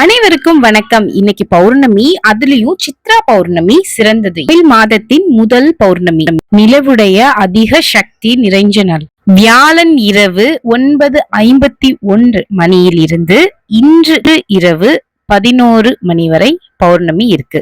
அனைவருக்கும் வணக்கம். இன்னைக்கு பௌர்ணமி, அதுலயும் சித்ரா பௌர்ணமி சிறந்தது. மாதத்தின் முதல் பௌர்ணமி, நிலவுடைய அதிக சக்தி நிறைஞ்ச நாள். வியாழன் இரவு 9:51 மணியில் இருந்து இன்று இரவு 11 மணி வரை பௌர்ணமி இருக்கு.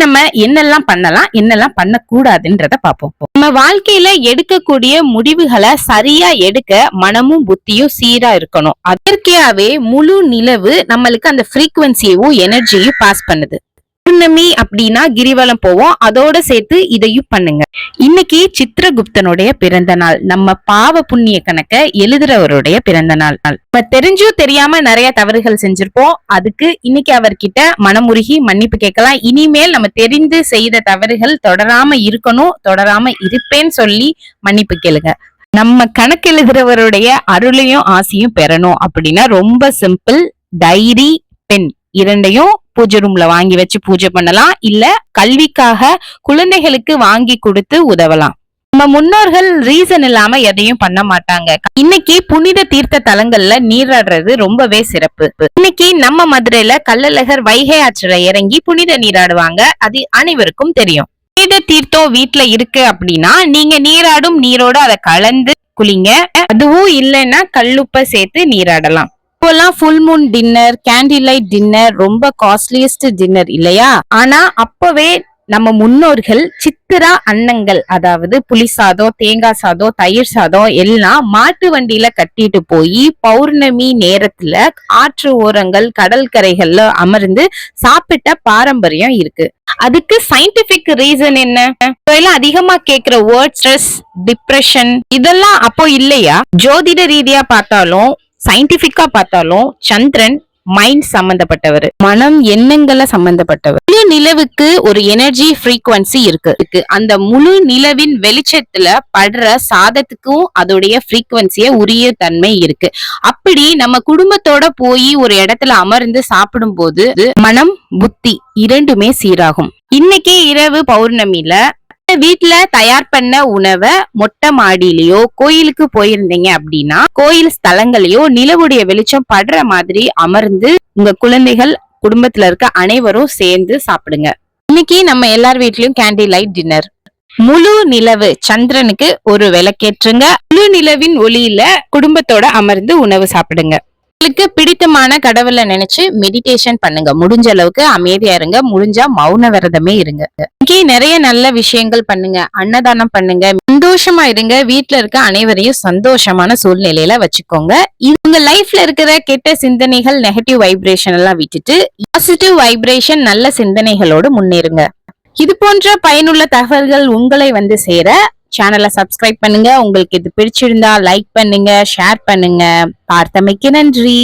நம்ம என்னெல்லாம் பண்ணலாம், என்னெல்லாம் பண்ணக்கூடாதுன்றத பார்ப்போம். நம்ம வாழ்க்கையில எடுக்கக்கூடிய முடிவுகளை சரியா எடுக்க மனமும் புத்தியும் சீரா இருக்கணும். அதற்கையாவே முழு நிலவு நம்மளுக்கு அந்த ஃப்ரீக்வன்சியவும் எனர்ஜியும் பாஸ் பண்ணுது. பௌர்ணமி அப்படின்னா கிரிவலம் போவோம், அதோட சேர்த்து இதையும் பண்ணுங்க. இன்னைக்கு சித்திரகுப்தனுடைய பிறந்த நாள். நம்ம பாவ புண்ணிய கணக்க எழுதுறவருடைய பிறந்த நாள். நம்ம தெரிஞ்சோ தெரியாம நிறைய தவறுகள் செஞ்சிருப்போம். அதுக்கு இன்னைக்கு அவர்கிட்ட மனமுருகி மன்னிப்பு கேட்கலாம். இனிமேல் நம்ம தெரிந்து செய்த தவறுகள் தொடராம இருக்கணும், தொடராம இருப்பேன்னு சொல்லி மன்னிப்பு கேளுங்க. நம்ம கணக்கு எழுதுறவருடைய அருளையும் ஆசையும் பெறணும் அப்படின்னா ரொம்ப சிம்பிள். டைரி, பென் இரண்டையும் பூஜை ரூம்ல வாங்கி வச்சு பூஜை பண்ணலாம். இல்ல கல்விக்காக குழந்தைகளுக்கு வாங்கி கொடுத்து உதவலாம். நம்ம முன்னோர்கள் ரீசன் இல்லாம எதையும் பண்ண மாட்டாங்க. இன்னைக்கு புனித தீர்த்த தலங்கள்ல நீராடுறது ரொம்பவே சிறப்பு. இன்னைக்கு நம்ம மதுரையில கள்ளழகர் வைகை ஆற்றில இறங்கி புனித நீராடுவாங்க. அது அனைவருக்கும் தெரியும். புனித தீர்த்தம் வீட்டுல இருக்கு அப்படின்னா நீங்க நீராடும் நீரோட அதை கலந்து குளிங்க. அதுவும் இல்லைன்னா கல்லுப்ப சேர்த்து நீராடலாம். இப்போல்லாம் full Moon dinner, candle light dinner ரொம்ப காஸ்ட்லியஸ்ட் டின்னர் இல்லையா? ஆனா அப்பவே நம்ம முன்னோர்கள் சித்திரா அன்னங்கள், அதாவது புளி சாதம், தேங்காய் சாதம், தயிர் சாதம் எல்லாம் மாட்டு வண்டியில கட்டிட்டு போய் பௌர்ணமி நேரத்துல ஆற்று ஓரங்கள், கடற்கரைகள்ல அமர்ந்து சாப்பிட்ட பாரம்பரியம் இருக்கு. அதுக்கு சயின்டிபிக் ரீசன் என்ன? அதிகமா கேக்குற வேர்ட் ஸ்ட்ரெஸ், டிப்ரெஷன் இதெல்லாம் அப்போ இல்லையா? ஜோதிட ரீதியா பார்த்தாலும் சயின்டிபிக்கா பார்த்தாலும் சந்திரன் மைண்ட் சம்பந்தப்பட்டவர், மனம் எண்ணங்களை சம்பந்தப்பட்டவர். முழு நிலவுக்கு ஒரு எனர்ஜி ஃப்ரீக்வன்சி இருக்கு. அந்த முழு நிலவின் வெளிச்சத்துல படுற சாதத்துக்கும் அதோடைய ஃப்ரீக்வன்சிய உரிய தன்மை இருக்கு. அப்படி நம்ம குடும்பத்தோட போய் ஒரு இடத்துல அமர்ந்து சாப்பிடும் போது மனம் புத்தி இரண்டுமே சீராகும். இன்னைக்கு இரவு பௌர்ணமியில வீட்டுல தயார் பண்ண உணவை மொட்டை மாடியிலயோ கோயிலுக்கு போயிருந்தீங்க அப்படின்னா கோயில் ஸ்தலங்களையோ நிலவுடைய வெளிச்சம் படுற மாதிரி அமர்ந்து உங்க குழந்தைகள், குடும்பத்துல இருக்க அனைவரும் சேர்ந்து சாப்பிடுங்க. இன்னைக்கு நம்ம எல்லார் வீட்லயும் கேண்டில் லைட் டின்னர். முழு நிலவு சந்திரனுக்கு ஒரு விளக்கேற்றுங்க. முழு நிலவின் ஒளியில குடும்பத்தோட அமர்ந்து உணவு சாப்பிடுங்க. உங்களுக்கு பிடித்தமான கடவுளை நினைச்சு மெடிடேஷன் பண்ணுங்க. முடிஞ்ச அளவுக்கு அமைதியா இருங்க. முடிஞ்சா மௌன விரதமே இருங்க. இங்கே நிறைய நல்ல விஷயங்கள் பண்ணுங்க. அன்னதானம் பண்ணுங்க. சந்தோஷமா இருங்க. வீட்டுல இருக்க அனைவரையும் சந்தோஷமான சூழ்நிலையில வச்சுக்கோங்க. உங்க லைஃப்ல இருக்கிற கெட்ட சிந்தனைகள், நெகட்டிவ் வைப்ரேஷன் எல்லாம் விட்டுட்டு பாசிட்டிவ் வைப்ரேஷன், நல்ல சிந்தனைகளோடு முன்னேறுங்க. இது போன்ற பயனுள்ள தகவல்கள் உங்களை வந்து சேர சேனலை சப்ஸ்கிரைப் பண்ணுங்க. உங்களுக்கு இது பிடிச்சிருந்தா லைக் பண்ணுங்க, ஷேர் பண்ணுங்க. பார்த்தமைக்கு நன்றி.